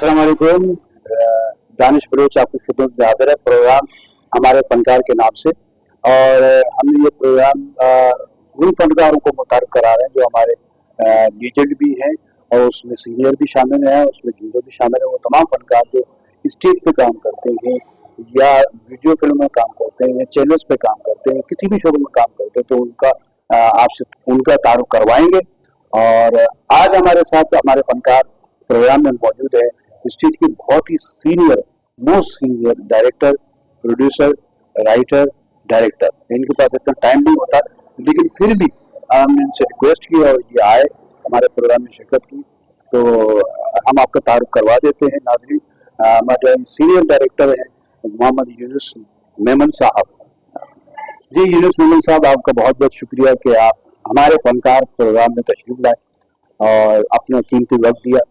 अस्सलाम वालेकुम। दानिश बलोच आपकी खिदमत में हाजिर है प्रोग्राम हमारे फनकार के नाम से। और हम ये प्रोग्राम उन फनकारों को मुतारिफ करा रहे हैं जो हमारे लीजेंड भी हैं और उसमें सीनियर भी शामिल हैं, उसमें जूनियर भी शामिल है। वो तमाम फनकार जो स्टेज पे काम करते हैं या वीडियो फिल्म में काम करते हैं या चैनल्स पे काम करते हैं, किसी भी शोबे में काम करते हैं, तो उनका आपसे उनका तारुफ करवाएंगे। और आज हमारे साथ हमारे फनकार प्रोग्राम में मौजूद है स्टेज की बहुत ही senior, most senior director, producer, writer, director. इनके पास इतना टाइम नहीं होता, लेकिन फिर भी हमने इनसे रिक्वेस्ट की और ये आए, हमारे प्रोग्राम में शिरकत की, तो हम आपका तारुफ करवा देते हैं। नाज़रीन, हमारे सीनियर डायरेक्टर हैं मोहम्मद यूनुस मेमन साहब। जी यूनुस मेमन साहब, आपका बहुत बहुत शुक्रिया कि आप हमारे फनकार प्रोग्राम में तशरीफ लाए और अपना कीमती वक्त दिया।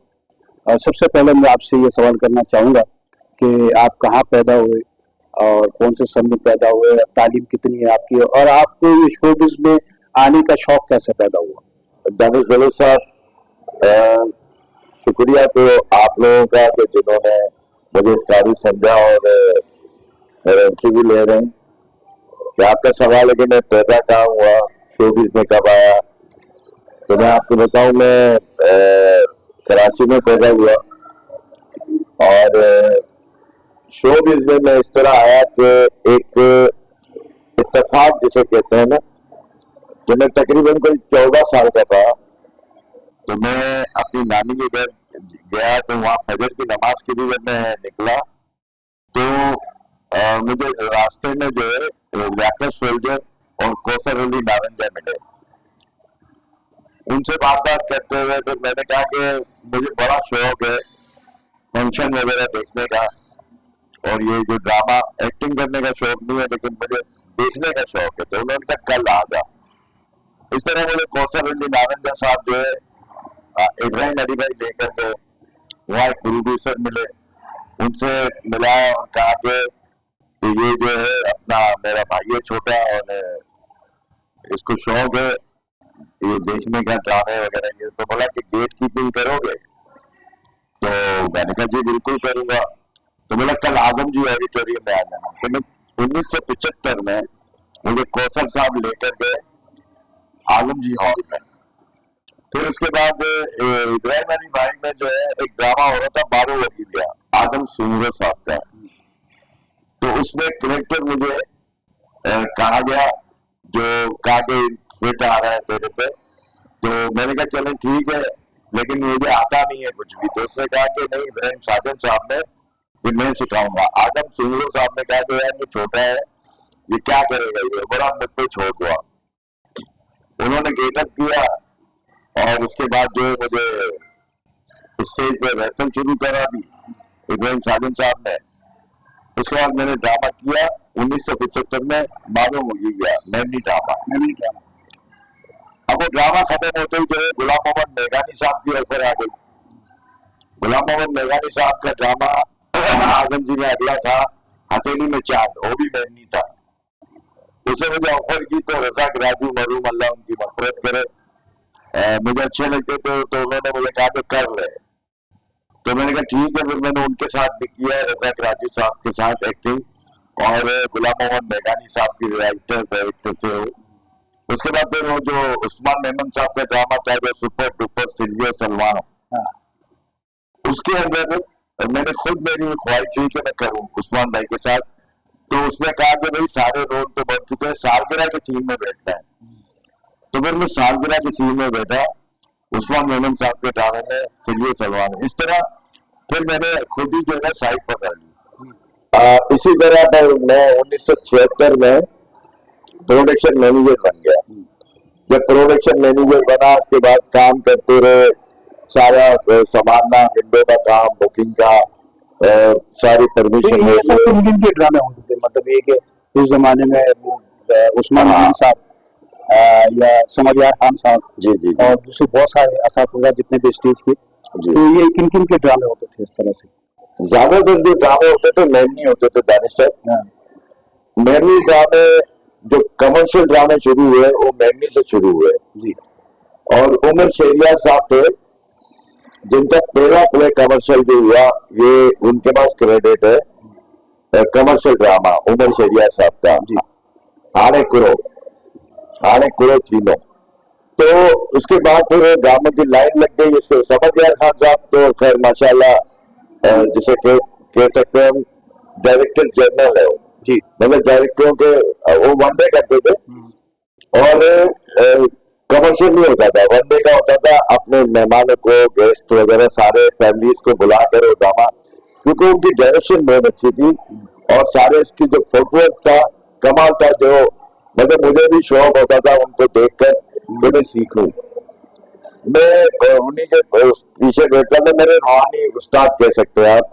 और सबसे पहले मैं आपसे ये सवाल करना चाहूँगा कि आप कहाँ पैदा हुए और कौन से सन में पैदा हुए, तालीम कितनी है आपकी, और आपको ये शोबिज़ में आने का शौक कैसे पैदा हुआ? दानिश बलोच साहब, शुक्रिया तो आप लोगों का कि जिन्होंने मुझे इस काबिल समझा और मेरा इंटरव्यू ले रहे हैं। कि आपका सवाल है कि मैं पैदा कहाँ हुआ, शोबिज़ में कब आया, तो मैं आपको बताऊं, मैं कराची में पैदा हुआ और शोबिज़ में मैं इस तरह आया कि एक इत्तेफाक जिसे कहते हैं ना, कि मैं तकरीबन कोई 14 साल का था, तो मैं अपनी नानी के घर गया, तो वहाँ फजर की नमाज के लिए जब मैं निकला तो मुझे रास्ते में जो है लियाकत सोल्जर और कौसर अली नारंजा मिले। उनसे बात करते हुए तो मैंने कहा कि मुझे बड़ा शौक है फंक्शन वगैरह देखने का, और ये जो ड्रामा एक्टिंग करने का शौक नहीं है, लेकिन मुझे देखने का शौक है। तो उन्होंने कहा कल आ जा। इस तरह मुझे कौसर अली नारंजा साहब जो है इब्राहिम अली भाई लेकर के वहाँ एक प्रोड्यूसर मिले, उनसे मिला और कहा कि ये जो है अपना मेरा भाई है छोटा और इसको शौक है ये देखने का ड्रामे वगैरह। ये तो बोला कि गेट कीपिंग करोगे, तो मैंने कहा जी बिल्कुल करूंगा। तो बोला कल आजम जी ऑडिटोरियम में आ जाना। तो मैं 1975 में मुझे कौशल साहब लेकर गए आजम जी हॉल में। फिर उसके बाद इब्राहिम अली भाई में जो है एक ड्रामा हो रहा था बारो वकीलिया आदम सुमरो साहब का, तो उसमें करेक्टर मुझे कहा गया, जो कहा कि फिट आ रहा है तेरे पे। तो मैंने कहा चलें ठीक है, लेकिन मुझे आता नहीं है कुछ भी। तो उसने कहा कि नहीं, इब्राहिम साजन साहब ने कि मैं सिखाऊंगा। आदम सुमरो साहब ने कहा कि यार ये छोटा है, ये क्या करेगा, ये बड़ा मुझ पे छोड़ हुआ। उन्होंने गेटअप किया और उसके बाद जो है मुझे स्टेज पे रेसल शुरू करा दी इब्राहिम साजन साहब ने। उसके बाद मैंने ड्रामा किया 1975 में, मालूम हो गया मेमनी ड्रामा। अब वो ड्रामा खत्म होते ही जो है गुलाम मोहम्मद मेघानी साहब की ऑफर आ गई। गुलाम मोहम्मद मेघानी साहब का ड्रामा आजम जी में अगला था हथेली में चांद, वो भी मेमनी था। उसे मुझे ऑफर की, तो रज़ाक राजू मरूम अल्लाह उनकी मग़फ़िरत करे मुझे अच्छे लगते थे, तो उन्होंने मुझे कहा कि कर ले। तो मैंने कहा ठीक है। फिर मैंने उनके साथ भी किया, रज़ाक राजू साहब के साथ एक्टिंग, और गुलाम मोहम्मद मेघानी साहब की डायरेक्टर थे। उसके बाद फिर वो जो उस्मान मेमन साहब का ड्रामा था जो सुपर डुपर सिल्वियो सलमान, उसके अंदर मैंने खुद मेरी ख्वाहिश हुई कि मैं करूँ उस्मान भाई के साथ। तो उसने कहा कि भाई सारे रोल तो बन चुके हैं, सालगिरह के सीन में बैठना है। तो फिर मैं सालगिरह के सीन में बैठा उस्मान मेमन साहब के ड्रामे में सिल्वियो सलमान। इस तरह फिर मैंने खुद ही जो है साइड पकड़ ली। इसी तरह पर मैं 1976 में प्रोडक्शन मैनेजर बन गया। जब प्रोडक्शन मैनेजर बना, उसके बाद काम करते रहे, सारा संभालना, विंडो का काम, बुकिंग का, सारी परमिशन। के ड्रामे होते थे, मतलब ये कि उस जमाने में उस्मान खान साहब या समरियार खान साहब जी जी और दूसरे बहुत सारे असातिज़ा जितने भी स्टेज के, तो ये किन किन के ड्रामे होते थे? इस तरह से ज्यादातर जो ड्रामे होते थे मेमनी होते थे दानिश साहब। मेमनी ड्रामे, जो कमर्शियल ड्रामे शुरू हुए वो मेमनी से शुरू हुए जी। और उमर शहरियार साहब थे, जिनका पहला प्ले कमर्शियल जो हुआ, ये उनके पास क्रेडिट है कमर्शियल ड्रामा उमर शरिया साहब का, आने कुरो तीनों। तो उसके बाद फिर ड्रामा की लाइन लग गई, इसको समझ गया खान साहब तो खैर माशाल्लाह जिसे कह सकते हैं हम डायरेक्टर जनरल है जी, मतलब डायरेक्टरों के वो वनडे करते थे और कमर्शियल नहीं होता था, वनडे का होता था। अपने मेहमानों को, गेस्ट वगैरह सारे फैमिलीज को बुला कर वो ड्रामा, क्योंकि उनकी डायरेक्शन बहुत अच्छी थी और सारे इसकी जो फुटवर्क था कमाल था, जो मतलब मुझे भी शौक होता था उनको देखकर कि मैं सीखूं। मैं उन्हीं के पीछे बैठता था, मेरे रूहानी उस्ताद कह सकते हैं आप,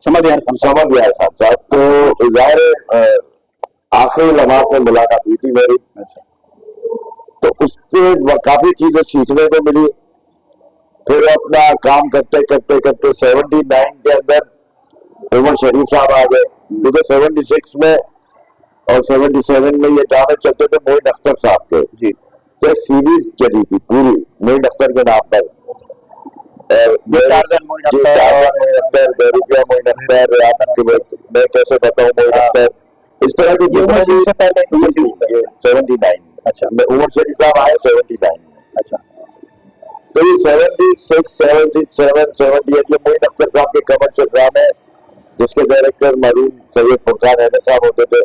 समझ गया खान साहब। तो जाहिर आखिरी लम्हात में मुलाकात हुई थी मेरी, तो उससे काफी चीजें सीखने को मिली। फिर अपना काम करते करते करते 79 के अंदर उमर शरीफ साहब आ गए, क्योंकि 76 में और 77 में ये ड्रामे चलते थे मोइन अख्तर साहब के जी। तो एक सीरीज चली थी पूरी मोइन अख्तर के नाम पर, मैं कैसे बताऊं मोइन अख्तर, इस तरह की 79। अच्छा, मैं उमर शरीफ साहब आए 79 में। अच्छा, तो ये 76, 77, 78 ये मोइन अख्तर साहब के कमर्शियल ड्रामे, जिसके डायरेक्टर मरीम सैयद फुरकान अहमद साहब होते थे।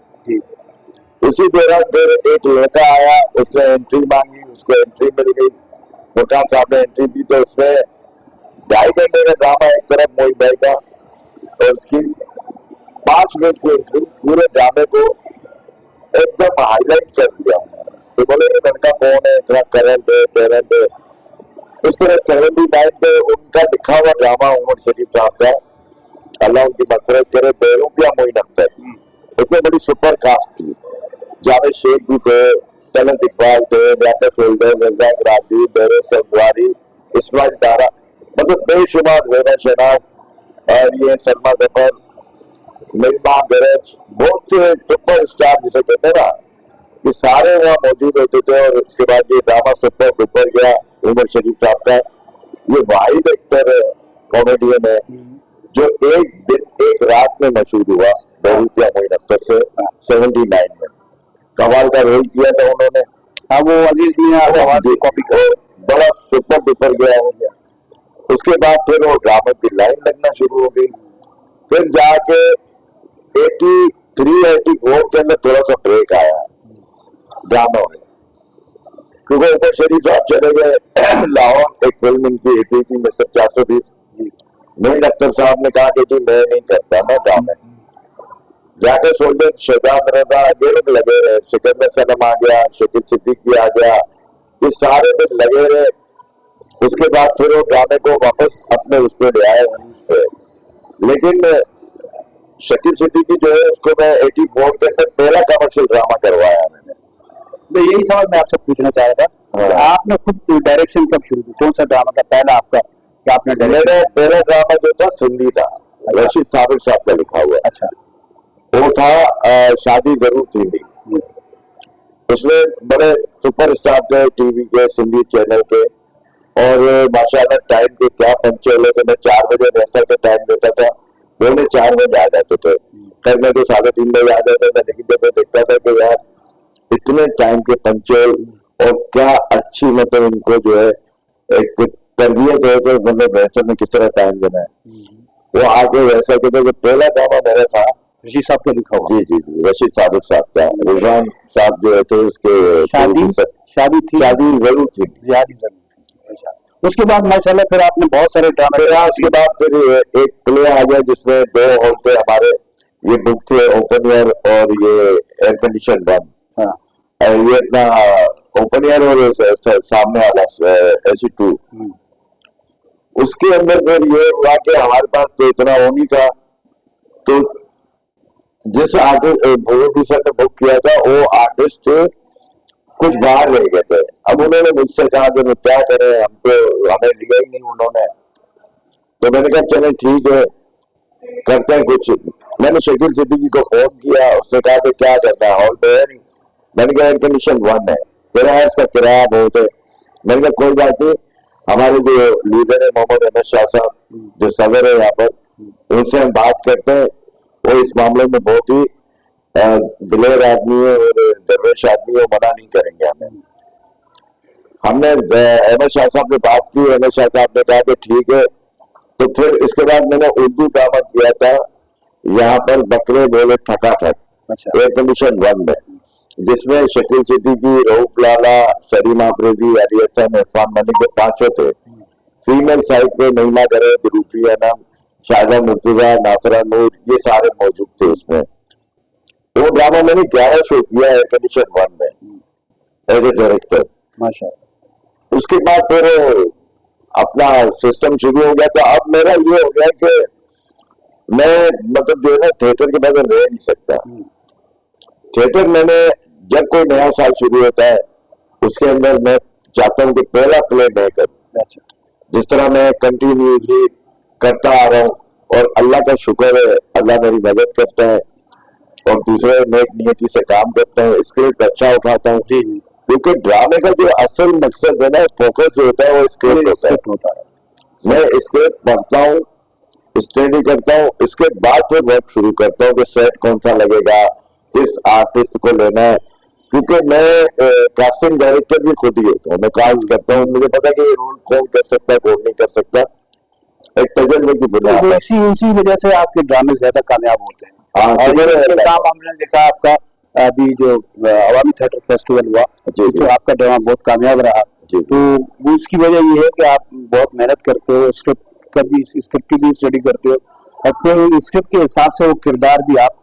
उसी दौरान फिर एक लड़का आया, उसने एंट्री मांगी, उसको एंट्री मिल गई, फुरकान साहब ने एंट्री दी। तो उसमें 2.5 घंटे का ड्रामा एक तरफ मोइन भाई का, और उसकी 5 मिनट की एंट्री पूरे ड्रामे को एकदम हाईलाइट कर दिया। तो बोले ये लड़का कौन है, इतना करंट है, पेरेंट है। इस तरह 79 पे उनका लिखा हुआ ड्रामा उमर शरीफ साहब का, अल्लाह उनकी मग़फ़िरत करे, बेरूपिया मोइन अख्तर, इतनी बड़ी सुपर कास्ट थी। जावेद शेख भी थे, तलत इकबाल थे, लियाकत होल्डर, रज़ाक राजी, बैरोज संगवारी, इस्माइल तारा, मतलब बेशुमार ज़ेना शनाज, और ये सलमा जफर, मिल्मा गरज, बहुत से सुपर स्टार जिसे कहते हैं ना, ये सारे वहाँ मौजूद होते थे। और उसके बाद ये ड्रामा सुपर डुपर गया उमर शरीफ साहब का। ये वाहिद एक्टर है, कॉमेडियन है, जो एक दिन एक रात में मशहूर हुआ बेरूपिया मोइन अख्तर से 79 में। कमाल का रोल किया था उन्होंने। हाँ, वो अजीज मियां कॉपी बड़ा सुपर डुपर गया हो गया। उसके बाद फिर वो ड्रामा की लाइन लगना शुरू हो गई। फिर जाके 83-84 के अंदर थोड़ा सा ब्रेक आया ड्रामा में, क्योंकि उमर शरीफ साहब चले गए लाहौर, एक फिल्म इनकी हिट हुई थी मिस्टर 420। मोइन अख्तर साहब ने कहा कि जी मैं नहीं करता ना ड्रामे। जाके सोल्डर शहजाद रजा ये लोग लगे रहे, सिकंदर सनम आ गया, शकील सिद्दीकी आ गया, ये सारे लोग लगे रहे। उसके बाद फिर वो ड्रामे को वापस अपने उस पर ले आए पे। लेकिन शकील सिद्दीकी जो है उसको मैं 84 के अंदर पहला कमर्शियल ड्रामा करवाया मैंने। तो यही सवाल मैं आपसे पूछना चाह रहा था, आपने खुद डायरेक्शन कब शुरू की, कौन सा ड्रामा था पहला आपका कि आपने? मेरा पहला ड्रामा जो था सिंधी था, रशीद साबिर साहब का लिखा हुआ। अच्छा, वो था शादी जरूर थी। उसमें बड़े सुपर स्टार थे टीवी के, सिंधी चैनल के, और माशाल्लाह टाइम के क्या पंचे होते थे। मैं 4 बजे रेसल का टाइम देता था, वो 4 बजे आ जाते थे, कल मैं तो 3:30 बजे आ जाता था। लेकिन जब मैं देखता था कि यार इतने टाइम के पंचोल और क्या अच्छी मतलब उनको जो है एक तरबियत है कि मतलब रेसल में किस तरह टाइम देना है, वो आगे वैसा कहते। पहला ड्रामा मेरा था रशीद साहब का लिखा हुआ। जी, रशीद साबिर साहब का। रुझान साहब जो थे उसके शादी जरूर थी। उसके बाद माशाल्लाह फिर आपने बहुत सारे ड्रामे। उसके बाद फिर एक प्ले आ गया जिसमें 2 होते हमारे, ये बुक थे ओपन एयर और ये एयर कंडीशन वन। ये अपना ओपन एयर और सामने वाला AC2। उसके अंदर फिर ये हुआ कि हमारे पास तो इतना वो नहीं था, तो जिस आर्टिस्ट प्रोड्यूसर ने बुक किया था वो आर्टिस्ट कुछ बाहर रह गए थे। अब उन्होंने मुझसे कहा कि क्या करें, हमें लिया ही नहीं उन्होंने। तो मैंने कहा चले ठीक है करते हैं कुछ। मैंने शकील सिद्दीकी को फोन किया, उसने कहा कि क्या करना है, हॉल पे है नहीं। मैंने कहा एयर कंडीशन 1 है, किराया उसका किराया बहुत है। मैंने कहा कोई बात नहीं, हमारे जो लीडर है मोहम्मद अहमद शाह साहब, जो सदर है यहाँ पर, उनसे हम बात करते हैं। वो इस मामले में बहुत ही दिलेर आदमी है और दरवेश आदमी है, मना नहीं करेंगे हमें। हमने अहमद शाह साहब से बात की, अहमद शाह साहब ने कहा कि ठीक है। तो फिर इसके बाद मैंने उर्दू ड्रामा किया था यहाँ पर, बकरे बोले ठकाठक, एयर कंडीशन 1 में, जिसमें शकील सिद्दीकी, रऊफ लाला, सलीम आफरीदी, अली हसन, इरफान मलिक के 5 थे। फीमेल साइड पे नईमा दरेद, रूफी अनम, शाहिदा मुर्तजा, नासरा नूर, ये सारे मौजूद थे उसमें। वो ड्रामा मैंने 11 शो किया एयर कंडीशन 1 में एज ए डायरेक्टर। माशाअल्लाह। उसके बाद फिर अपना सिस्टम शुरू हो गया। तो अब मेरा ये हो गया कि मैं मतलब जो है ना थिएटर के बगैर रह नहीं सकता। थिएटर मैंने जब कोई नया साल शुरू होता है उसके अंदर मैं चाहता हूँ कि पहला प्ले मैं करूँ। जिस तरह मैं कंटिन्यूसली करता आ रहा हूँ और अल्लाह का शुक्र है, अल्लाह मेरी मदद करता है और दूसरे नेक नियति से काम करते हैं, स्क्रिप्ट अच्छा उठाता हूँ। क्योंकि ड्रामे का जो असल मकसद है ना, फोकस जो होता है वो स्क्रिप्ट होता है। मैं स्क्रिप्ट पढ़ता हूँ, स्टडी करता हूँ, इसके बाद फिर वर्क शुरू करता हूँ कि सेट कौन सा लगेगा, किस आर्टिस्ट को लेना है। क्योंकि मैं कास्टिंग डायरेक्टर भी खुद ही होता हूँ, मैं कास्ट करता हूँ, मुझे पता है कि ये रोल कौन कर सकता है, कौन नहीं कर सकता, एक तजर्बे की बुनियाद पर। इसी वजह से आपके ड्रामे ज्यादा कामयाब होते हैं। और ये काम हमने देखा आपका अभी जो अवामी थिएटर फेस्टिवल हुआ, तो आपका ड्रामा बहुत कामयाब रहा। तो वो उसकी वजह ये है कि आप बहुत मेहनत करते हो, स्क्रिप्ट की भी स्टडी करते हो और फिर स्क्रिप्ट के हिसाब से वो किरदार भी आप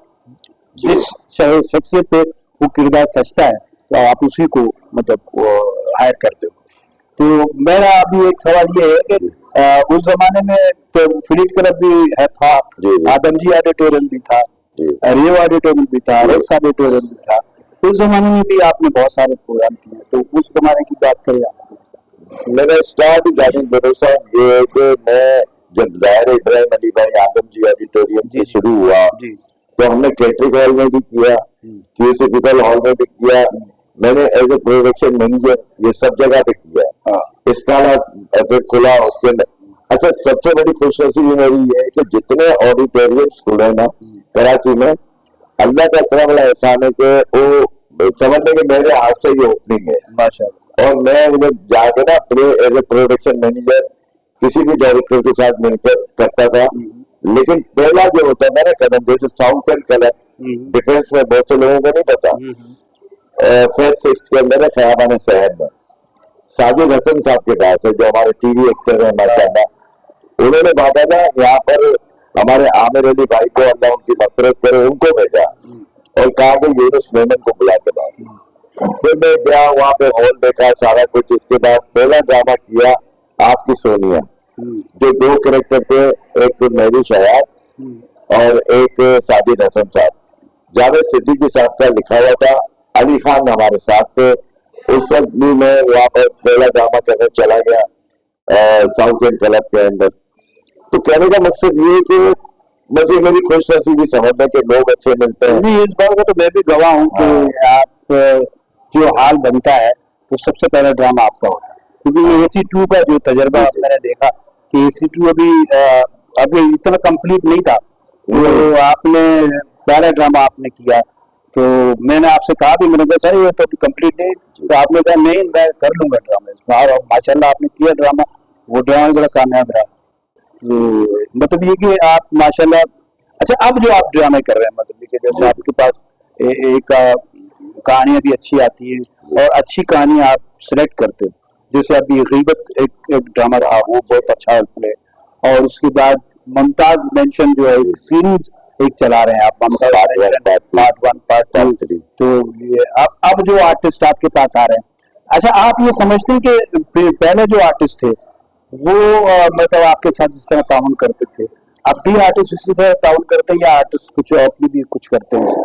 जिस शख्सियत पे वो किरदार सचता है तो आप उसी को मतलब हायर करते हो। तो मेरा अभी एक सवाल ये है कि उस जमाने में तो फिलिप क्लब भी था, आदमजी ऑडिटोरियम भी था, रेव ऑडिटोरियम भी था, रेक्स ऑडिटोरियम भी था। उस जमाने में भी आपने बहुत सारे प्रोग्राम किए, तो उस जमाने की बात करें आप। मेरा स्टार्ट भरोसा ये है कि मैं जब दायर इब्राहिम अली भाई आदमजी ऑडिटोरियम से शुरू हुआ तो हमने कैटरिंग हॉल में भी किया, थियोसॉफिकल हॉल में भी किया, मैंने एज ए प्रोडक्शन मैनेजर ये सब जगह पे किया। इसका फिर खुला उसके अंदर। अच्छा, सबसे बड़ी खुशनसीबी मेरी ये है कि जितने ऑडिटोरियम खुले ना कराची में, अल्लाह का इतना बड़ा एहसान है कि वो समझने के मेरे हाथ से ये ओपनिंग है माशाअल्लाह। और मैं उधर जाके ना एज ए प्रोडक्शन मैनेजर किसी भी डायरेक्टर के साथ मिलकर करता था। लेकिन पहला जो होता था ना कदम, जैसे साउथ एंड कलर डिफेंस में बहुत से लोगों को नहीं पता, फर्स्ट 6 के अंदर है खयाबान शहर में साजिद हसन साहब के पास है, जो हमारे टीवी एक्टर है माशाअल्लाह। उन्होंने बाबा ना यहाँ पर हमारे आमिर अली भाई को अल्लाह उनकी मफरत करे, उनको भेजा और कहा कि यूनुस मेमन को बुला के लाओ। फिर मैं गया, वहाँ पे हॉल देखा सारा कुछ। इसके बाद पहला ड्रामा किया आपकी सोनिया, जो 2 कैरेक्टर थे, एक महबूब हयात और एक साजिद हसन साहब। जावेद सिद्दीकी साहब का लिखा हुआ था, अली खान हमारे साथ थे। उस वक्त भी मैं वहाँ पर पहला ड्रामा करने चला गया साउथ एंड क्लब के अंदर। तो कहने का मकसद ये है कि मुझे मेरी खुशनसीबी समझना कि लोग अच्छे मिलते हैं। नहीं, इस बात का तो मैं भी गवाह हूँ कि आप जो हाल बनता है तो सबसे पहला ड्रामा आपका होता है। क्योंकि AC2 का जो तजर्बा मैंने देखा कि AC2 अभी इतना कंप्लीट नहीं था, तो आपने पहला ड्रामा आपने किया। तो मैंने आपसे कहा भी, मैंने कहा सर ये तो कंप्लीट नहीं, तो आपने कहा नहीं मैं कर लूंगा ड्रामा। और माशाल्लाह आपने किया ड्रामा, वो ड्रामा बड़ा कामयाब रहा। तो मतलब ये कि आप माशाल्लाह। अच्छा, अब जो आप ड्रामे कर रहे हैं, मतलब कि जैसे आपके पास एक कहानियां भी अच्छी आती है और अच्छी कहानी आप सिलेक्ट करते हो। जैसे अभी गीबत एक ड्रामा रहा, वो बहुत अच्छा प्ले। और उसके बाद मुमताज मेंशन जो है सीरीज एक चला रहे हैं आप, पार्ट 1 पार्ट 2। तो ये अब जो आर्टिस्ट आपके पास आ रहे हैं, अच्छा आप ये समझते हैं कि पहले जो आर्टिस्ट थे वो मतलब आपके साथ जिस तरह ताउन करते थे, अब भी आर्टिस्ट इसी तरह ताउन करते हैं या आर्टिस्ट कुछ और भी कुछ करते हैं?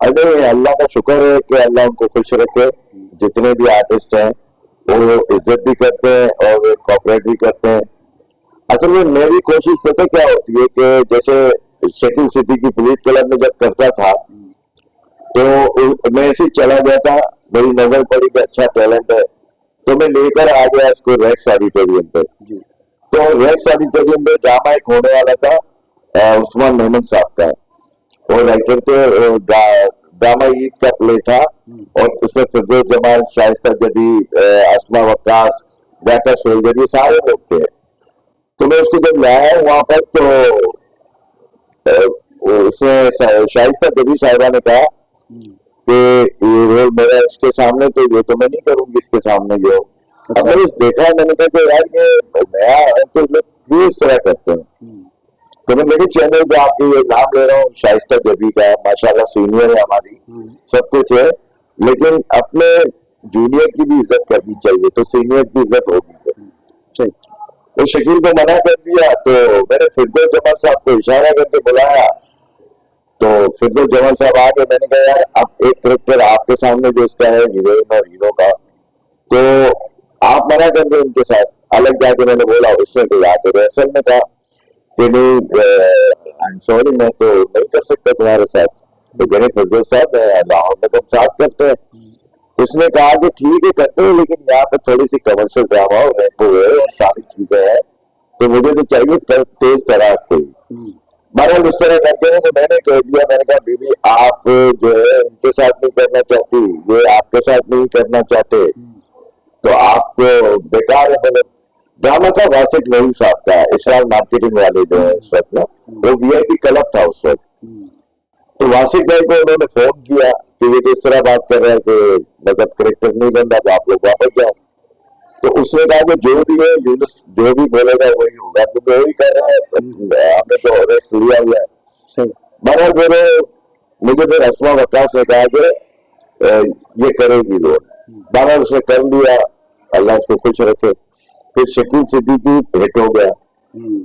अरे अल्लाह का शुक्र है कि अल्लाह उनको खुश रखे। जितने भी आर्टिस्ट हैं वो इज्जत भी करते हैं और कॉपरेट भी करते हैं। असल में मेरी कोशिश पता क्या होती है कि जैसे शकील सिद्दीकी पुलिस क्लब में जब करता था तो मैं ऐसे चला गया था, मेरी नजर पड़ी कि अच्छा टैलेंट है, तो मैं लेकर आ गया इसको रेक्स ऑडिटोरियम पे। तो रेक्स ऑडिटोरियम में ड्रामा एक होने वाला था उस्मान मेमन साहब का, और राइटर थे, ड्रामा ईद का प्ले था, और उसमें फिरदौस जमाल, शाइस्ता जदीद, अस्मा वक्कास, जाका सोल्जर, ये सारे लोग थे। तो मैं उसको जब लाया वहां पर, तो उसने शाइस्ता जदीद साहिबा ने कहा कि ये रोल मेरा इसके सामने, तो ये तो मैं नहीं करूंगी इसके सामने जो। अब मैंने देखा, मैंने कहा कि यार ये नया है, तो लोग क्यों इस तरह करते हैं। तो मैं मेरे चैनल पे आपके ये नाम ले रहा हूँ, शाइस्ता जबी का, माशाल्लाह सीनियर है हमारी, सब कुछ है, लेकिन अपने जूनियर की भी इज्जत करनी चाहिए, तो सीनियर की इज्जत होगी। तो शकील को मना कर दिया, तो मैंने फिरदौस जमाल साहब को इशारा करके बुलाया, तो फिरदौस जमाल साहब आ गए। मैंने कहा यार अब एक करेक्टर आपके सामने जो इसका है हीरोइन और हीरो का, तो आप मना कर दो उनके साथ। अलग जाके मैंने बोला, उसने तो आके रिहर्सल में कहा कि नहीं आई एम सॉरी, मैं तो नहीं कर सकता तुम्हारे साथ। तो कहने फिरदौस साहब लाहौर में तो साथ करते हैं। उसने कहा कि ठीक है करते हैं, लेकिन यहाँ पे थोड़ी सी कमर्शियल ड्रामा और रेपो है और सारी चीजें हैं, तो मुझे तो चाहिए तेज तराक कोई। बहरहाल उस तरह करते हैं, तो मैंने कह दिया, मैंने कहा बीबी आप जो है इनके साथ नहीं करना चाहती, ये आपके साथ नहीं करना चाहते, तो आपको बेकार है। मतलब ड्रामा था वासिक नईम साहब का, इसरार मार्केटिंग वाले जो है इस वक्त, वो VIP क्लब था उस वक्त। तो वासिक भाई को उन्होंने फोन किया कि ये तो इस तरह बात कर रहा है कि मतलब करेक्टर नहीं बन रहा, तो आप लोग वापस जाओ। तो उसने कहा कि जो भी है यूनिस जो भी बोलेगा वही होगा, तो वही कर रहा है, हमने तो रेस्ट लिया हुआ है। बहरहाल मेरे मुझे फिर अस्मा वक्कास ने कहा कि ये करेगी रोल। बहरहाल उसने कर लिया, अल्लाह उसको खुश रखे। फिर शकील सिद्दीकी हिट हो गया।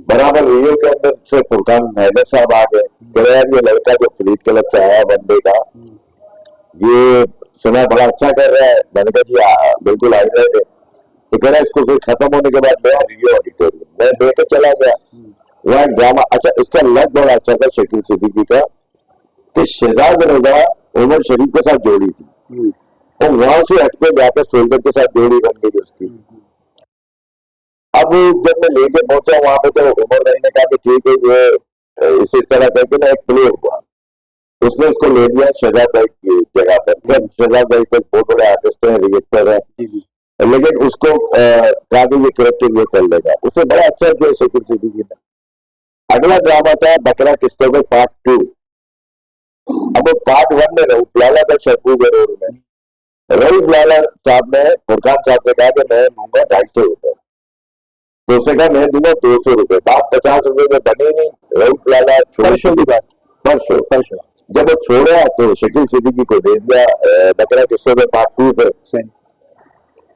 बराबर रियो के अंदर से फुरकान हैदर साहब आ गए, कह यार ये लड़का जो खरीद क्लब से आया बंदे का, ये सुना बड़ा अच्छा कर रहा है। मैंने कहा जी बिल्कुल आई रहे थे। तो कह रहा इसको फिर खत्म होने के बाद गया रियो ऑडिटोरियम, मैं लेकर चला गया वहाँ ड्रामा। अच्छा, इसका लग बड़ा अच्छा था शकील सिद्दीकी का कि शहजाद रजा उमर शरीफ के साथ जोड़ी थी, और वहां से हटके जाकर सोल्जर के साथ जोड़ी बन गई उसकी। अब जब मैं लेके पहुंचा वहां पे, तो उमर भाई ने कहा कि ठीक है ये इसी तरह करके ना एक प्ले हुआ, उसने उसको ले लिया शहजाद भाई की जगह पर। शहजाद भाई तो बहुत बड़े आर्टिस्ट हैं, रिएक्टर है, लेकिन उसको कहा कि ये करेक्टर ये कर लेगा, उसे बड़ा अच्छा किया शकील सिद्दीकी ने। अगला ड्रामा था बकरा किस्तों में पार्ट 2। अब पार्ट 1 में रऊफ लाला था शहबूब रोड में। रऊफ लाला साहब ने फुरकान साहब ने कहा कि मैं लूंगा 250 रुपए, तो उसने कहा मैं दूंगा 200 रुपए। बात 50 रुपए में बनी नहीं। रऊफ लाला परसों की बात, परसों जब वो छोड़ा तो शकील सिद्दीकी को दे दिया बकरा किस्तों में पार्ट 2 पे।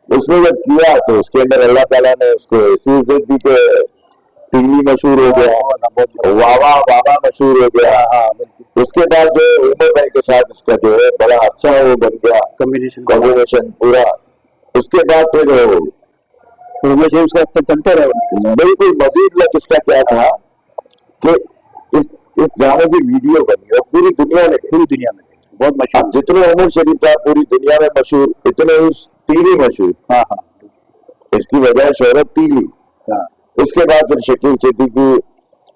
उसने जब किया तो उसके अंदर अल्लाह ताला ने उसको इज्जत दी के टीवी मशहूर हो गया, वावा वावा मशहूर हो गया। उसके बाद जो उमर भाई के साथ इसका जो है बड़ा अच्छा वो बन गया कॉम्बिनेशन पूरा। उसके बाद फिर उसका चलते रहे। बिल्कुल मजीद लग इसका क्या था कि इस ड्रामे की वीडियो बनी और पूरी दुनिया में बहुत मशहूर। जितने उमर शरीफ था पूरी दुनिया में मशहूर, इतने टीवी मशहूर। हाँ, इसकी वजह शोहरत टीवी। उसके बाद फिर शकील सिद्दीकी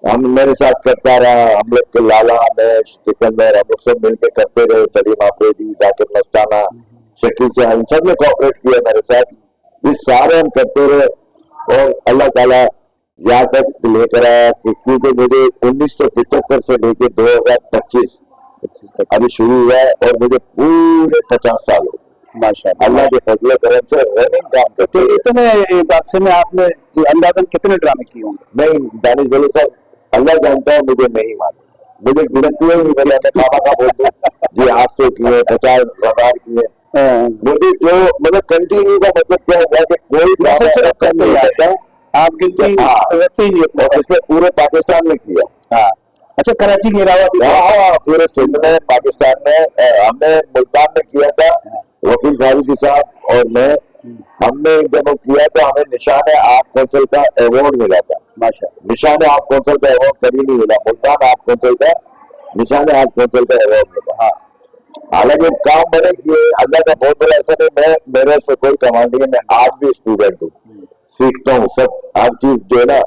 हम मेरे साथ करता रहा, हम लोग के लाला मैं सिकंदर हम लोग सब मिलकर करते रहे, सलीम आफरीदी, जाकिर मस्ताना, शकील से हम सब ने कोऑपरेट किया मेरे साथ। इस सारे हम करते रहे और अल्लाह ताला यहाँ तक लेकर आया कि क्योंकि मुझे 1975 से लेकर 2025 अभी शुरू हुआ है और मुझे पूरे 50 साल हो माशाअल्लाह अल्लाह के फजल करम से रनिंग काम करते। तो इतने बादशाह में आपने अंदाजन कितने ड्रामे किए होंगे? नहीं दानिश भाई साहब, अल्लाह जानता है, मुझे नहीं मालूम, मुझे गिनती नहीं पड़ी। मैं बाबा का बोल दूं जी 800 किए, 50,000 किए। मुझे जो मतलब कंटिन्यू का मतलब क्या हुआ कि कोई नहीं आता, आप गिनती रखते ही नहीं, और इसमें पूरे पाकिस्तान में किया। हाँ, अच्छा, कराची के अलावा भी? हाँ, पूरे सिंध में, पाकिस्तान में, हमने मुल्तान में किया था, वकील फारूकी साहब और मैं। हमने जब किया तो हमें निशान आप कौंसिल का अवार्ड मिला था। माशाअल्लाह, निशान आप कौंसिल का अवार्ड कभी नहीं मिला, मुल्तान आप कौंसिल का निशान आप कौंसिल का अवार्ड मिला। हाँ, हालांकि काम मैंने किए, अल्लाह का बहुत बड़ा ऐसा नहीं, मैं मेरे से कोई कमांड नहीं है, मैं आज भी स्टूडेंट हूँ, सीखता हूँ सब हर चीज जो है ना,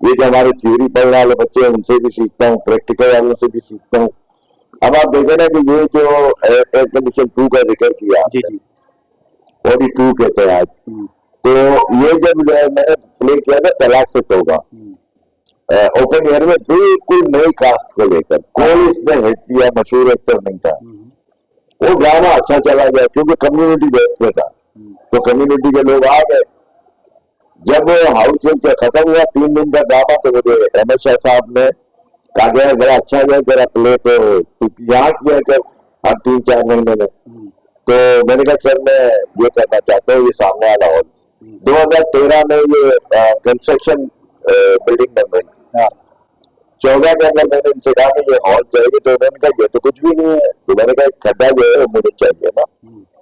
ये जो हमारे थ्योरी पढ़ने वाले बच्चे हैं उनसे भी सीखता हूँ, प्रैक्टिकल वालों से भी सीखता हूँ। अब आप देखें ना कि ये जो एयर कंडीशन 2 का जिक्र किया, जी जी, OD2 कहते हैं आज, तो ये जब मैंने प्ले किया था तलाक से तौबा, ओपन एयर में बिल्कुल नई कास्ट को लेकर, कोई इसमें हिट किया मशहूर एक्टर नहीं था। वो गाना अच्छा चला गया क्योंकि कम्युनिटी बेस पे था, तो कम्युनिटी के लोग आ गए। जब हाउस का खत्म हुआ 3 दिन का ड्रामा, तो मुझे अहमद शाह साहब ने कहा गया बड़ा अच्छा गया तेरा प्ले, तो यहाँ किया कर हर 3-4 महीने में। तो मैंने कहा सर मैं ये करना चाहता हूँ, ये सामने वाला हॉल 2013 में ये कंस्ट्रक्शन बिल्डिंग बन रही थी, 14 के अंदर मैंने इनसे कहा कि ये हॉल चाहिए, तो उन्होंने कहा ये तो कुछ भी नहीं है। तो मैंने कहा खड्डा जो है वो मुझे चाहिए ना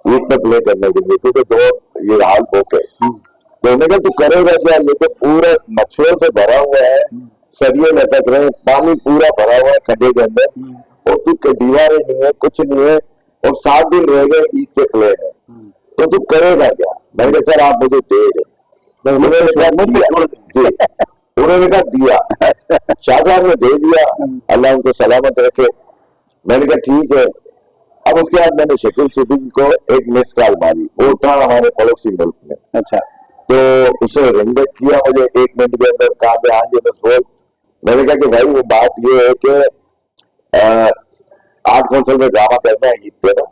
ईद में प्ले करने के लिए, क्योंकि 2 ये हाल होके, तो उन्होंने कहा तू करेगा क्या, ये तो पूरा मच्छरों से भरा हुआ है, सरिये लटक रहे हैं, पानी पूरा भरा हुआ है खड्डे के अंदर, और तू दीवारें नहीं है, कुछ नहीं है, और 7 दिन रह गए ईद के प्ले में, तो तू करेगा क्या। मैंने सर आप मुझे दे रहे, उन्होंने कहा दिया, शाह साहब ने दे दिया, अल्लाह उनको सलामत रखे। मैंने कहा ठीक है। अब उसके बाद मैंने शकील सिद्दीकी को एक मिस कॉल मारी, वो था हमारे पड़ोसी मुल्क में, अच्छा, तो उसे रिंग किया मुझे 1 मिनट के अंदर, कहा कि हाँ जी बस बोल। मैंने कहा कि भाई वो बात ये है कि 8 कौंसल में ड्रामा करना है ईद पे ना,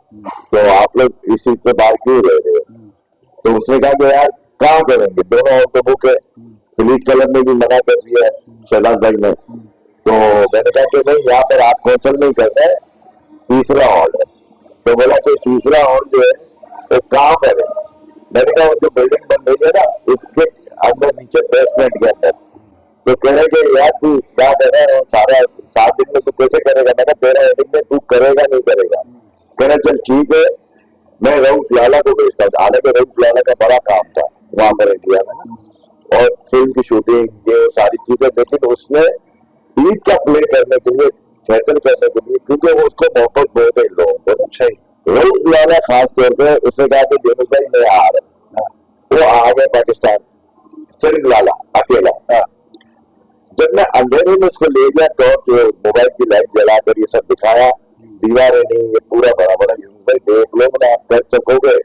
तो आप लोग इस ईद पे बाहर क्यों रह रहे हो। तो उसने कहा कि यार कहाँ करेंगे, दोनों और तो बुक है, फिलीट क्लब में भी मना कर दिया है शहनाज भाई ने। तो मैंने कहा कि नहीं यहाँ पर 8 कौंसल में ही करना है, तीसरा हॉल है। तो बोला कि तीसरा हॉल जो है वो कहाँ पर है। मैंने कहा जो बिल्डिंग बन रही है ना इसके अंदर नीचे बेसमेंट के अंदर। तो कह रहे कि यार तू क्या कर रहा है, सारा 7 दिन में तू कैसे करेगा। मैंने कहा तेरा एडिंग में तू करेगा नहीं करेगा। कह रहे चल ठीक है, मैं रऊफ लाला को भेजता हूँ। हालांकि रऊफ लाला का बड़ा काम था वहां पर इंडिया में, और फिल्म की शूटिंग ये सारी चीजें देखी, तो उसने ईद का प्ले करने के लिए, थिएटर करने के लिए, क्योंकि वो उसको मोहब्बत बहुत है इन लोगों को। अच्छा ही रऊफ लाला खास तौर पर उसने कहा कि जेनू भाई मैं आ रहा हूँ, वो आ गए पाकिस्तान, सिर्फ लाला अकेला। जब मैं अंधेरे में उसको ले गया टॉर्च मोबाइल की लाइट जलाकर ये सब दिखाया, दीवारें नहीं, ये पूरा बड़ा बड़ा भाई देख लो, मैंने आप कर सकोगे।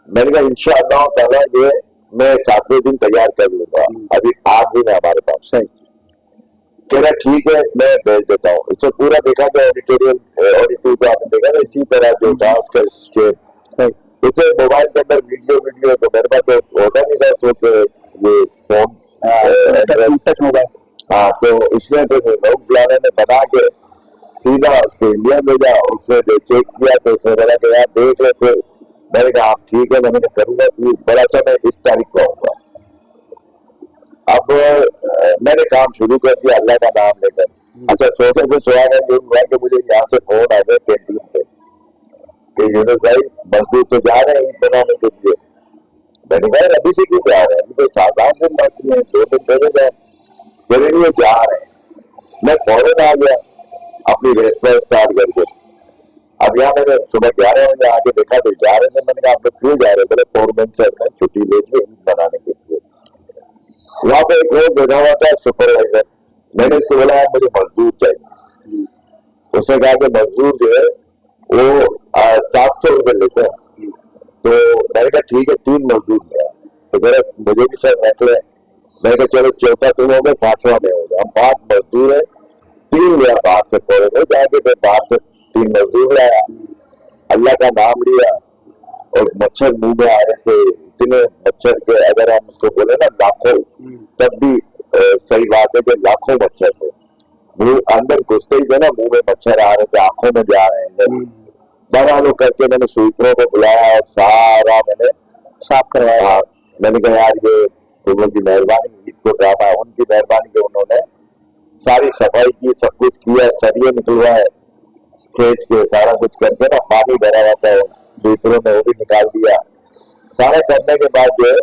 मैंने कहा इंशाअल्लाह ताला ये मैं 7वें दिन तैयार कर लूंगा, अभी 8 दिन है हमारे पास। सही कह रहा ठीक है मैं भेज देता हूँ। इससे पूरा देखा गया ऑडिटोरियल, ऑडिटोरियल को आपने देखा ना इसी तरह जो था उसका स्केल, उसे मोबाइल के अंदर वीडियो, तो मेरे पास तो होता नहीं था तो ये फोन टच मोबाइल, हाँ, तो इसलिए तो लोग बुलाने ने बना के सीधा उसको इंडिया भेजा। उसने जो चेक किया तो उसने बोला कि यार देख ले। फिर मैंने कहा आप ठीक है मैं करूंगा, बड़ा अच्छा मैं इस तारीख को आऊंगा। अब मैंने काम शुरू कर दिया अल्लाह का नाम लेकर। अच्छा सोचे कुछ हुआ है, ये हुआ कि मुझे यहाँ से फोन आ गया कैंटीन से कि यूनुस भाई मजदूर तो जा रहे हैं ईद बनाने के लिए। मैंने कहा अभी से क्यों जा रहे हैं, अभी तो 7-8 दिन बाकी है, 2 दिन पहले जाए, मेरे लिए जा रहे हैं। मैं फौरन आ गया अपनी रेस्टोरेंट स्टार्ट करके। अब यहाँ मैंने सुबह 11 बजे आके देखा तो जा रहे थे। मैंने कहा आप लोग क्यों जा रहे थे, बोले फोरमैन सर ने छुट्टी ले ली ईद बनाने के लिए। वहां पे एक और बैठा हुआ था सुपरवाइजर, मैंने उसको बोला यार मुझे मजदूर चाहिए। उसने कहा कि मजदूर जो है वो 700 रुपये लेते हैं। तो मैंने कहा ठीक है 3 मजदूर लिया। तो मेरा मुझे भी सर रख ले। मैंने कहा चलो चौथा तुम हो गए, 5वां में होगा। हम 5 मजदूर है, 3 लिया बाहर से, थोड़े में जाके फिर बाहर से 3 मजदूर लाया, अल्लाह का नाम लिया, और मच्छर मुंह में आ रहे थे इतने मच्छर के, अगर हम उसको बोले ना लाखों, तब भी सही बात है कि लाखों मच्छर थे। मुंह अंदर घुसते ही थे ना, मुंह में मच्छर आ रहे थे, आंखों में जा रहे हैं। बड़ा लोग करके मैंने स्वीपरों को बुलाया और सारा मैंने साफ करवाया। मैंने कहा यार ये तुम लोग की मेहरबानी, इसको ड्रामा उनकी मेहरबानी के उन्होंने सारी सफाई की, सब कुछ किया, सरिये निकलवाए खेच के, सारा कुछ करके ना, पानी भरा हुआ था स्वीपरों में वो भी निकाल दिया। सारा करने के बाद जो है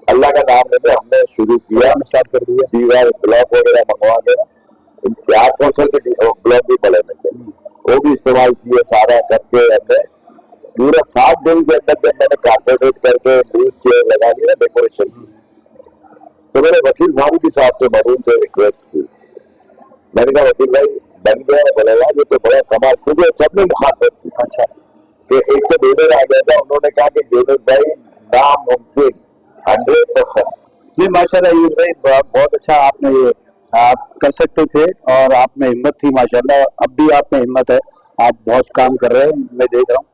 अल्लाह का नाम लेके हमने शुरू किया, स्टार्ट कर दिया। दीवार ब्लॉक वगैरह मंगवा के 8 कौंसल के ब्लॉक भी बने थे, वो भी इस्तेमाल किए सारा करके हमने पूरा 7 दिन के अंदर जब मैंने कारपेट करके न्यूज चेयर लगा दिया डेकोरेशन की, तो मैंने वकील फारूकी साहब से मरून से रिक्वेस्ट की। मैंने कहा वकील भाई बन गया, बोलेगा ये तो बड़ा कमाल, क्योंकि सबने मुखातब की। अच्छा, कि एक तो डोनर आ गया था, उन्होंने कहा कि डोनर भाई नामुमकिन 100%। जी माशाल्लाह यूसुफ भाई, बहुत अच्छा आपने ये आप कर सकते थे और आप में हिम्मत थी माशाल्लाह, अब भी आप में हिम्मत है, आप बहुत काम कर रहे हैं, मैं देख रहा हूँ।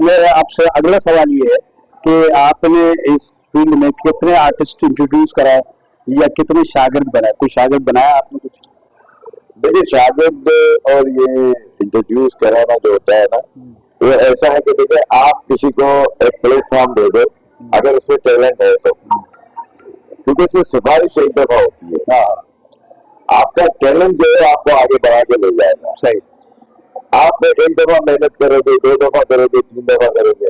मेरा आपसे अगला सवाल ये है कि आपने इस फील्ड में कितने आर्टिस्ट इंट्रोड्यूस कराए या कितने शागिर्द बनाए? कोई शागिर्द बनाया आपने कुछ? देखिए शागिर्द और ये इंट्रोड्यूस कराना जो होता है ना, वो ऐसा है कि देखिए आप किसी को एक प्लेटफॉर्म दे दो अगर उसमें टैलेंट है तो, क्योंकि उसमें सिफारिश एक दफा होती है। हाँ, आपका टैलेंट जो है आपको आगे बढ़ा के ले जाएगा। सही, आप एक दफा मेहनत करोगे, 2 दफा करोगे, 3 दफा करोगे,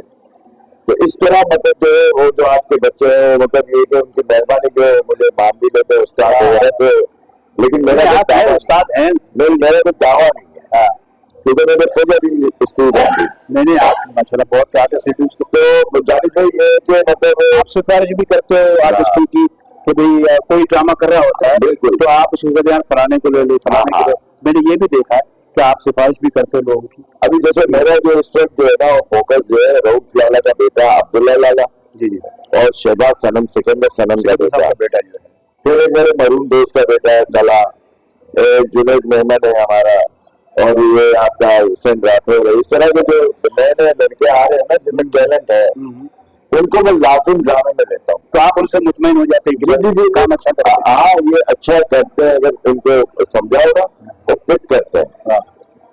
तो इस तरह मतलब जो है वो जो आज के बच्चे हैं, मतलब ये कि उनकी मेहरबानी जो मुझे मान भी लेते उस्ताद वगैरह, तो लेकिन मेरा उस्ताद है, मेरा तो दावा नहीं है। हाँ, क्योंकि मैंने खुद अभी स्टूडेंट थी। मैंने आप माशाल्लाह बहुत आर्टिस्ट, तो जानी भाई ये कि मतलब आप सिफारिश भी करते हो आर्टिस्टों की कि भाई कोई ड्रामा कर रहा होता है बिल्कुल, तो आप उसको कहते हैं फलाने को ले लो, फलाने को ले। मैंने ये भी देखा है कि आप सिफारिश भी करते हो लोगों की। अभी जैसे मेरा जो इस वक्त जो है ना फोकस जो है रऊफ लाला का बेटा अब्दुल्ला लाला जी जी, और शहबाज सनम, सिकंदर सनम का बेटा जो है, फिर मेरे मरून दोस्त का बेटा है तला, जुनैद मेहमद है हमारा, और ये आपका हुसैन राठौर है। इस तरह के जो नए नए लड़के आ रहे हैं ना जिनमें टैलेंट है, उनको मैं लाजिम ड्रामे में लेता हूँ। तो आप उनसे मुतमईन हो जाते हैं कि जी काम अच्छा करते हैं। हाँ, ये अच्छा करते हैं, अगर उनको समझाओ ना वो पिक करते हैं।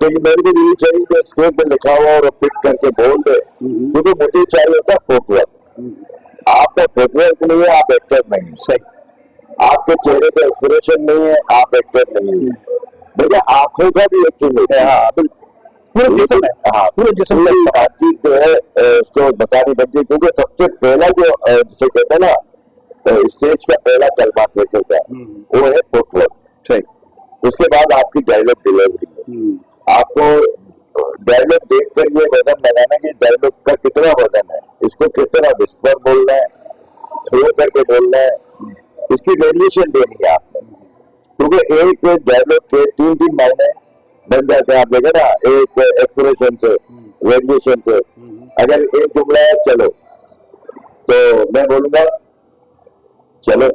तो ये मेरे को यही चाहिए कि स्क्रिप्ट में लिखा हुआ और पिक करके बोल दे, क्योंकि मुझे चाहिए था फुटवर्क। आपका फुटवर्क नहीं है, आप एक्टर नहीं है। सही, आपके चेहरे का एक्सप्रेशन नहीं है, आप एक्टर नहीं है। देखिए आंखों का भी एक्टिंग होता है। हाँ बिल्कुल, पूरे जिस्म है। हाँ, पूरे जिस्म की बातचीत जो है उसको बतानी बनती है, क्योंकि सबसे पहला जो जिसे कहते हैं ना स्टेज का पहला कलमा का वो है फुटवर्क। सही, उसके बाद आपकी डायलॉग डिलीवरी। आपको डायलॉग देख कर ये वजन लगाना कि डायलॉग का कितना वजन है, इसको किस तरह विस्पर बोलना है, थ्रो करके बोलना है, इसकी वेरिएशन देनी है आपने। क्योंकि एक डायलॉग के 3-3 मायने बन जाते हैं। आप देखें ना, एक एक्सप्रेशन से, वेरिएशन से। अगर एक जुमला है चलो, तो मैं बोलूंगा चलो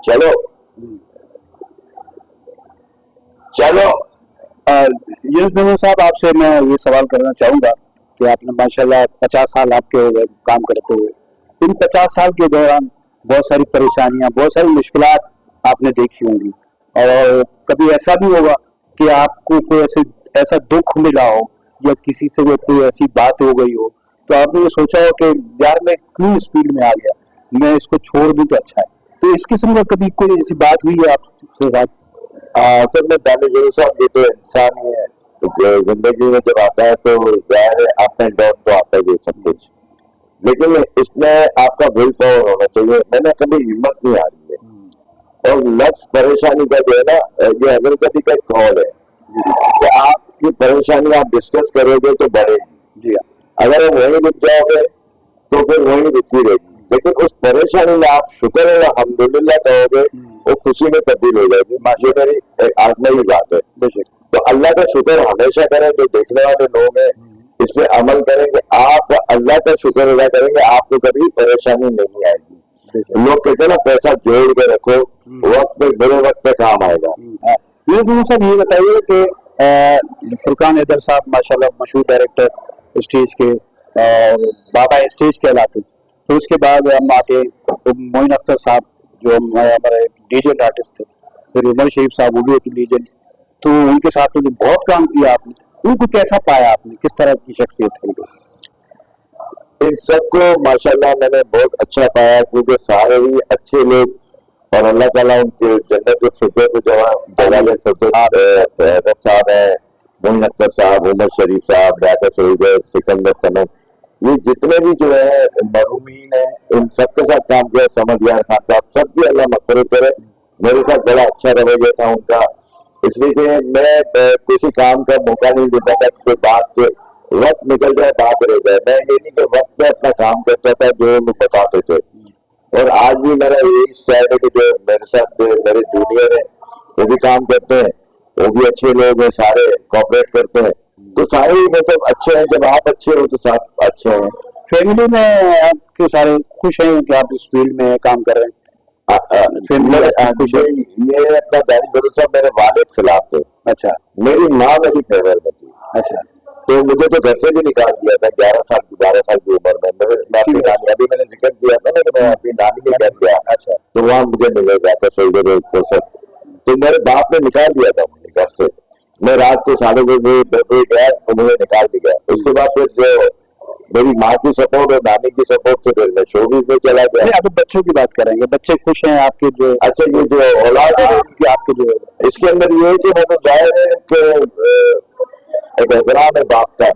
चलो चलो। यूसुफ मेमन साहब, आपसे मैं ये सवाल करना चाहूंगा कि आपने माशाल्लाह 50 साल आपके हो गए काम करते हुए। इन 50 साल के दौरान बहुत सारी परेशानियां, बहुत सारी मुश्किलात आपने देखी होंगी, और कभी ऐसा भी होगा कि आपको कोई ऐसा दुख मिला हो या किसी से कोई ऐसी बात हो गई हो तो आपने ये सोचा हो कि यार मैं क्यों इस फील्ड में आ गया, मैं इसको छोड़ दूं तो अच्छा है। तो इस किस्म का कभी कोई ऐसी बात हुई है आपके साथ? सर मैं दानिश साहब, ये तो इंसान ही है, तो जिंदगी में जब आता है तो जाहिर है अप एंड डाउन तो आता ही है सब कुछ, लेकिन इसमें आपका विल पावर होना चाहिए। मैंने कभी हिम्मत नहीं हारी है, और लफ्ज परेशानी का जो है ना, ये हजरत अली का कॉल है कि आपकी परेशानी आप डिस्कस करोगे तो बढ़ेगी, अगर आप वहीं रुक जाओगे तो फिर वहीं रुकी रहेगी। लेकिन उस परेशानी में आप शुक्र है अल्हम्दुलिल्लाह कहोगे, वो खुशी में तब्दील हो जाएगी। ये मेरी आत्मा की बात है। तो अल्लाह का शुक्र हमेशा करें, जो देखने वाले लोग हैं इस पे अमल करेंगे, आप अल्लाह का शुक्र अदा करेंगे, आपको कभी परेशानी नहीं आएगी। लोग कहते हैं ना पैसा जोड़ के रखो, वक्त में बुरे वक्त पे काम आएगा। सर ये बताइए कि फुरकान हैदर साहब माशाल्लाह मशहूर डायरेक्टर स्टेज के, बाबा स्टेज कहलाते, तो उसके बाद हम आके तो मोइन अख्तर साहब जो हमारे लीजेंड आर्टिस्ट थे, फिर उमर शरीफ साहब वो भी एक लीजेंड, तो उनके साथ तो बहुत काम किया आपने। उनको कैसा पाया आपने, किस तरह की शख्सियत है उनको? इन सबको माशाल्लाह मैंने बहुत अच्छा पाया, क्योंकि सारे ही अच्छे लोग, और अल्लाह ताला उनके जन्नत के फिरदौस में जगह हैदर साहब है, मोइन अख्तर साहब, उमर शरीफ साहब, रायता शरीफ, सिकंदर सनम, ये जितने भी जो है मरूमीन है, इन सबके साथ काम किया। समझ यार खान साहब, सब भी अल्लाह मग़फ़िरत करे। मेरे साथ बड़ा अच्छा रवैया था उनका, इसलिए कि मैं किसी काम का मौका नहीं देता था कि कोई बात पे वक्त निकल जाए, बात रह जाए। मैं ये नहीं कि वक्त पे अपना काम करता था जो लोग बताते थे। और आज भी मेरा यही स्टाइल है कि जो मेरे साथ मेरे जूनियर है वो भी काम करते हैं, वो भी अच्छे लोग हैं, सारे कॉपरेट करते हैं, तो सारे ही मतलब अच्छे हैं। जब आप अच्छे हो तो सब अच्छे हैं। फैमिली में आपके सारे खुश हैं कि आप इस फील्ड में काम कर रहे हैं? खुश है? ये अपना दानी भरोसा मेरे वालिद खिलाफ थे। अच्छा। मेरी माँ मेरी फेवर में थी। अच्छा। तो मुझे तो घर से भी निकाल दिया था 11 साल की 12 साल की उम्र में। मैं अपनी नानी, अभी मैंने जिक्र किया था ना कि मैं अपनी नानी के घर गया। अच्छा। तो वहाँ मुझे मिल जाता सोल्जर तो मेरे बाप ने निकाल दिया था मुझे घर से। मैं रात को 2:30 गया तो मुझे निकाल दिया। उसके बाद फिर जो मेरी माँ की सपोर्ट और नानी की सपोर्ट से फिर मैं शोबिज़ में चला गया। अब बच्चों की बात करेंगे, बच्चे खुश हैं आपके जो? अच्छा, ये जो औलाद है कि आपके जो इसके अंदर ये है कि मतलब जाहिर है कि एक एहतराम है बाप का।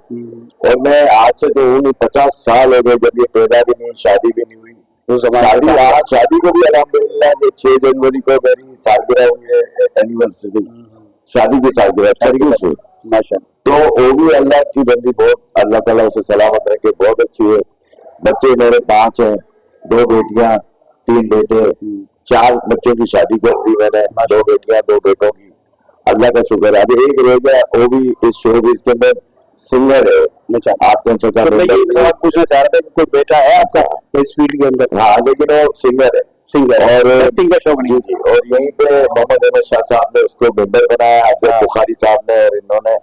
और मैं आज से जो हूँ 50 साल हो गए जब ये पैदा भी नहीं, शादी भी नहीं हुई। तो शादी को भी अल्हम्दुलिल्लाह 6 जनवरी को मेरी सालगिरह हुई है, एनिवर्सरी, शादी की सालगिरह तरीके से माशा। तो वो भी अल्लाह की बंदी, बहुत अल्लाह ताला उसे सलामत रखे, बहुत अच्छी है। बच्चे मेरे 5 हैं, 2 बेटियां 3 बेटे, 4 बच्चों की शादी कर दी मैंने, 2 बेटियां 2 बेटों की। अल्लाह का शुक्र है। अभी एक रह गया, वो भी इस शोबिज़ के अंदर सिंगर है। आप कौन सा पूछना चाह रहा था कि कोई बेटा है आपका इस फील्ड के अंदर? हाँ, लेकिन वो सिंगर है। और एक्टिंग का शौक नहीं। जी। और यहीं पे मोहम्मद अहमद शाह साहब ने उसको मेंबर बनाया, अब्दुल बुखारी साहब ने और इन्होंने।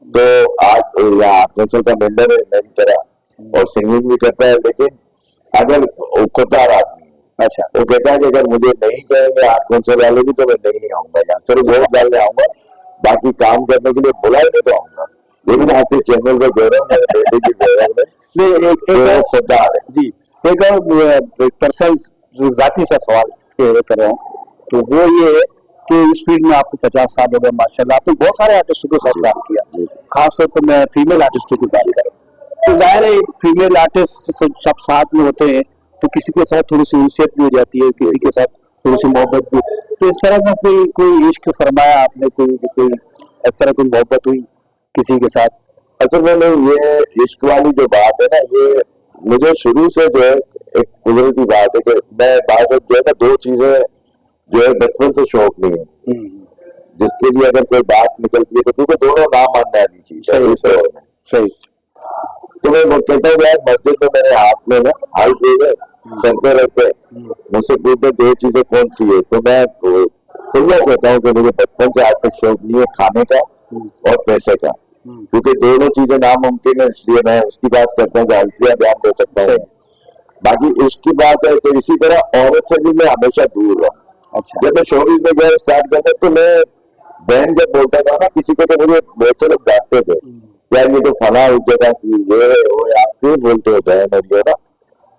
तो आज यहाँ कौंसल का मेंबर है मेरी तरह, और सिंगिंग भी करता है। लेकिन अगर खुददार आदमी, अच्छा, वो कहता है कि अगर मुझे नहीं कहेंगे आर्ट काउंसिल वाले भी तो मैं नहीं आऊंगा यहाँ, सिर्फ वोट डालने आऊंगा, बाकी काम करने के लिए बुलाएंगे तो आऊंगा। लेकिन आपके चैनल पे कह रहा हूँ, मेरे बेटे की फेवर में एक खुददार है। जी। एक पर्सनल जाती सा सवाल कर रहा हूँ, तो वो ये है कि इस फील्ड में आपको 50 साल हो गए माशाल्लाह, आपने बहुत सारे आर्टिस्टों के साथ काम किया, खासतौर पर मैं फीमेल आर्टिस्टों की बात कर रहा हूँ। तो जाहिर है फीमेल आर्टिस्ट सब साथ में होते हैं, तो किसी के साथ थोड़ी सी उनसियत भी हो जाती है, किसी के साथ थोड़ी सी मोहब्बत भी। तो इस तरह का कोई इश्क फरमाया आपने, कोई इस तरह कोई मोहब्बत हुई किसी के साथ? असल में ये इश्क वाली जो बात है ना, ये मुझे शुरू से जो है एक कुदरती बात है कि मैं बात जो है ना, 2 चीजें जो है बचपन से शौक नहीं है, जिसके लिए अगर कोई बात निकलती है तो क्योंकि दोनों नाम मानना नहीं चाहिए। सही। तो मैं कहता हूँ यार, मस्जिद में मेरे हाथ में ना हाथ है, सर पे रखते, मुझसे पूछते 2 चीजें कौन सी है, तो मैं खुला कहता हूँ कि मुझे बचपन से आज तक शौक नहीं है खाने का और पैसे का, क्योंकि दोनों चीजें नामुमकिन है, इसलिए मैं उसकी बात करता हूँ, अल्फिया ध्यान दे सकता हूँ। बाकी इसकी बात है तो इसी तरह औरत से भी मैं हमेशा दूर रहा। अच्छा। जब मैं शोबिज़ में गया स्टार्ट करने, तो मैं बहन जब बोलता था ना किसी को, तो मुझे बहुत से लोग डांटते थे, यार ये तो फला उस जगह की ये वो, आप क्यों बोलते हो बहन और ये ना,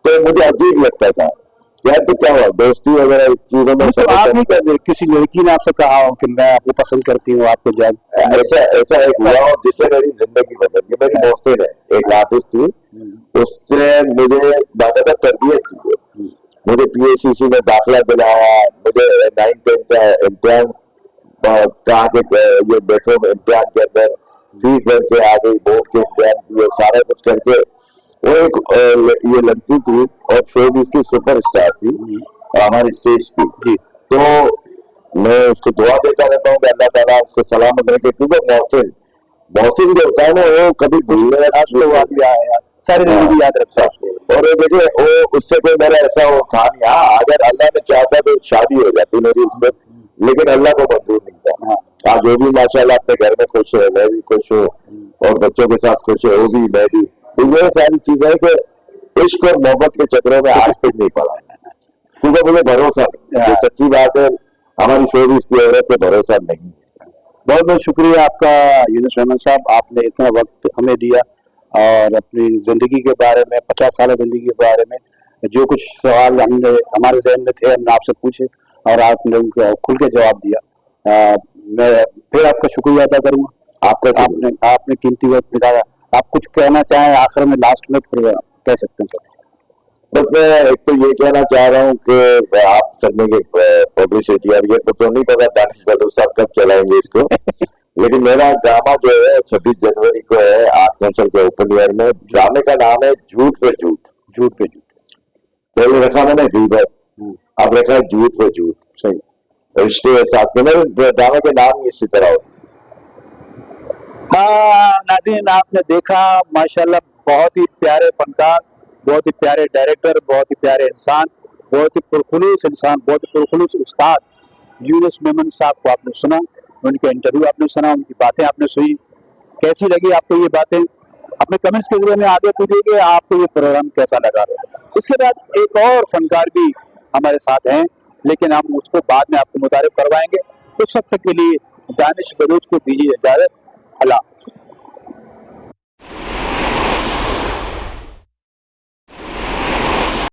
तो मुझे अजीब लगता था यार। तो क्या हुआ, दोस्ती वगैरह चीजों में तो आप नहीं कर, किसी लड़की ने आपसे कहा हो कि मैं आपको पसंद करती हूँ, आपको जान? ऐसा एक हुआ और जिससे मेरी जिंदगी बदल गई। मेरी मोहसिन है, एक आर्टिस्ट थी, उससे मुझे ज्यादा तरबियत की, मुझे PACC में दाखिला दिलाया, मुझे 9-10 का इम्तिहान कहा कि ये बैठो इम्तिहान के अंदर, फीस भर के आ गई, बोर्ड के इम्तिहान की और सारा कुछ करके। वो एक ये लड़की थी और शोबिज़ की सुपरस्टार थी हमारी स्टेज की। तो मैं उसको दुआ देता रहता हूँ कि अल्लाह ताला उसको सलामत रखे, क्योंकि मौसम जो होता है ना, वो कभी सारी जिंदगी याद रखता है। और देखिए वो उससे कोई मेरा ऐसा वो था नहीं। हाँ, अगर अल्लाह ने चाहता तो शादी हो जाती मेरी उससे, लेकिन अल्लाह को मंजूर नहीं था। आज वो भी माशाल्लाह अपने घर में खुश है, मैं भी खुश हूँ, और बच्चों के साथ खुश है, वो भी मैं भी। तो ये सारी चीजें कि इश्क और मोहब्बत के चक्रों में आज तक नहीं पड़ा, क्योंकि मुझे भरोसा नहीं। सच्ची बात है, हमारी शोबिज़ की औरत पे भरोसा नहीं है। बहुत बहुत शुक्रिया आपका यूनुस रहमान साहब, आपने इतना वक्त हमें दिया और अपनी जिंदगी के बारे में, 50 साल जिंदगी के बारे में जो कुछ सवाल हमने हमारे जहन में थे, हमने आपसे पूछे और आपने उनको खुल के जवाब दिया। मैं फिर आपका शुक्रिया अदा करूँगा। आपने कीमती वक्त निकाला। आप कुछ कहना चाहें आखिर में, लास्ट में फिर कह सकते हैं सर? बस मैं एक तो ये कहना चाह रहा हूँ कि आप करने की पब्लिसिटी, और ये तो नहीं पता दानिश बलूच साहब कब चलाएंगे इसको। लेकिन मेरा ड्रामा जो है 26 जनवरी को है आर्ट काउंसिल के ओपन एयर में। ड्रामे का नाम है झूठ पे झूठ। झूठ पे झूठ। पहले रखा मैंने गीबत, अब रखा है झूठ पे झूठ। सही। रिश्ते के साथ में ड्रामे के नाम ही इसी तरह होते। हाँ नाज़रीन, आपने देखा माशाल्लाह, बहुत ही प्यारे फनकार, बहुत ही प्यारे डायरेक्टर, बहुत ही प्यारे इंसान, बहुत ही पुरखुलूस इंसान, बहुत ही पुरखुलूस उस्ताद यूनुस मेमन साहब को आपने सुना, उनके इंटरव्यू आपने सुना, उनकी बातें आपने सुनी। कैसी लगी आपको ये बातें? अपने कमेंट्स के जरिए में आगे कीजिए कि आपको ये प्रोग्राम कैसा लगा। इसके बाद एक और फनकार भी हमारे साथ हैं, लेकिन हम उसको बाद में आपको मुतारिफ करवाएंगे। उस वक्त के लिए दानिश बलूच को दीजिए इजाजत। अल्लाह।